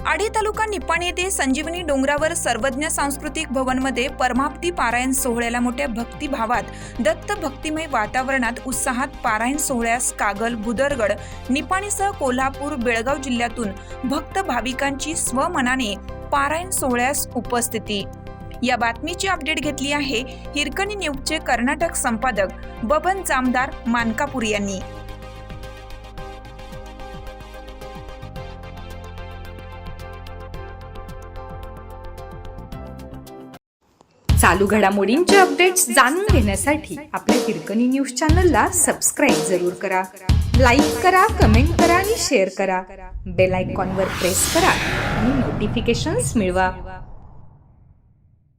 आडी तालुका निपाणी येथे संजीवनी डोंगरावर सर्वज्ञ सांस्कृतिक भवनमध्ये परमाप्ती पारायण सोहळ्याला मोठ्या भक्तिभावात दत्त भक्तिमय वातावरणात उत्साहात पारायण सोहळ्यास कागल, बुदरगड, निपाणीसह कोल्हापूर, बेळगाव जिल्ह्यातून भक्त भाविकांची स्वमनाने पारायण सोहळ्यास उपस्थिती। या बातमीची अपडेट घेतली आहे हिरकणी न्यूजचे कर्नाटक संपादक बबन जामदार मानकापूर यांनी। चालू घडामोडींचे अपडेट्स जाणून घेण्यासाठी आपल्या हिरकणी न्यूज चॅनलला सबस्क्राईब जरूर करा, लाईक करा, कमेंट करा आणि शेअर करा। बेल आयकॉनवर प्रेस करा आणि नोटिफिकेशन्स मिळवा।